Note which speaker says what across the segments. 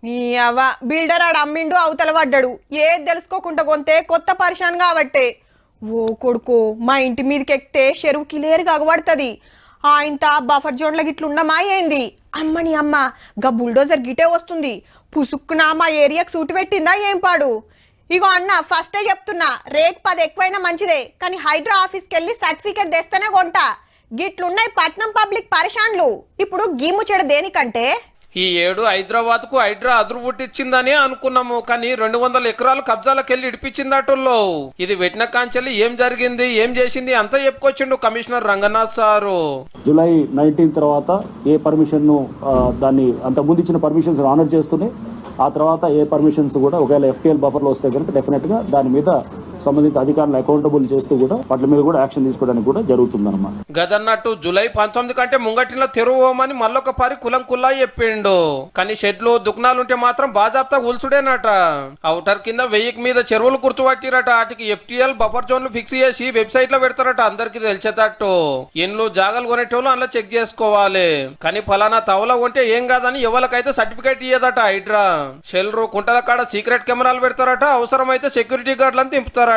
Speaker 1: నీ అవ్వ బిల్డర్ ఆడు అమ్మిండు అవతల పడ్డాడు ఏది తెలుసుకోకుండా కొంతే కొత్త పరిశాన్ కాబట్టే. ఓ కొడుకు మా ఇంటి మీదకి ఎక్కితే చెరువు క్లియర్గా అగబడుతుంది. ఇంత బఫర్ జోన్ల గిట్లున్నమా ఏంది? అమ్మని అమ్మ గా బుల్డోజర్ గిటే వస్తుంది. పుసుక్కున మా ఏరియాకి సూటి పెట్టిందా ఏం పాడు? ఇగో అన్న ఫస్టే చెప్తున్నా, రేట్ 10 ఎక్కువైనా మంచిదే, కానీ హైడ్రా ఆఫీస్కి వెళ్ళి సర్టిఫికేట్ తెస్తేనే కొంటా. గిట్లున్నాయి పట్నం పబ్లిక్ పరిశాన్లు. ఇప్పుడు గీము చెడు దేనికంటే
Speaker 2: ఈ ఏడు హైదరాబాద్ కు హైడ్రా అదురు పుట్టించిందని అనుకున్నాము, కానీ 200 ఎకరాలు కబ్జాలకెళ్ళి ఇడిపించిందటల్లో. ఇది వెట్టిన కాంచెల్లి ఏం జరిగింది, ఏం చేసింది అంతా చెప్పుకొచ్చిండు కమిషనర్ రంగనాథ్ సారు.
Speaker 3: జూలై 19 తర్వాత ఏ పర్మిషన్ దాన్ని అంత ముందు ఇచ్చిన పర్మిషన్స్ ఆనర్ చేస్తున్నాయి. ఆ తర్వాత ఏ పర్మిషన్స్ కూడా ఒకవేళ FTL బఫర్లో వస్తే కనుక డెఫినెట్ గా దాని మీద సంబంధిత అధికారులు అకౌంటబుల్ చేస్తూ కూడా వాటి మీద కూడా యాక్షన్ తీసుకోవడానికి కూడా జరుగుతుందన్నమాట.
Speaker 2: గదన్నట్టు జూలై 19 కంటే ముంగటిలో తెరువమని మళ్ళొక పారి కులం కుల్లా చెప్పిండు. కానీ షెడ్లు దుకాణాలుంటే మాత్రం బాజాప్తా ఉల్సుడేనట. అవుటర్ కింద 1000 మీద చెరువులు గుర్తుపట్టిరట. వాటికి FTL బఫర్ జోన్లు ఫిక్స్ చేసి వెబ్సైట్ లో పెడతారట. అందరికి తెలిసేటట్టు ఇండ్లు జాగాలు కొనేటోళ్ళు అందులో చెక్ చేసుకోవాలి. కానీ ఫలానా తవల ఉంటే ఏం కాదని ఎవరికైతే సర్టిఫికేట్ ఇయ్యదట హైడ్రా. షెల్రు కుంటల కాడ సీక్రెట్ కెమెరాలు పెడతారట. అవసరమైతే సెక్యూరిటీ గార్డులను తింపుతారట.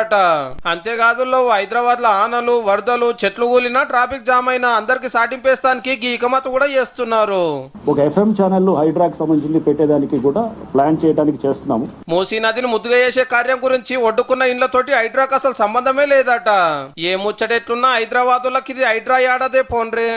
Speaker 2: అంతేకాదు హైదరాబాద్ లో ఆనలు వరదలు చెట్లు కూలినా ట్రాఫిక్ జామ్ అయినా అందరికి సాటింపేస్తానికి గీకమత కూడా చేస్తున్నారు.
Speaker 3: ఒక FM ఛానల్ హైడ్రాక్ సంబంధించి పెట్టేదానికి కూడా ప్లాన్ చేయడానికి చేస్తున్నాము.
Speaker 2: మూసీ నదిని ముద్దుగా చేసే కార్యం గురించి ఒడ్డుకున్న ఇండ్లతోటి హైడ్రాక్ అసలు సంబంధమే లేదట. ఏ ముచ్చటెట్లున్నా హైదరాబాద్ లకి ఇది హైడ్రా యాడదే పోన్రే.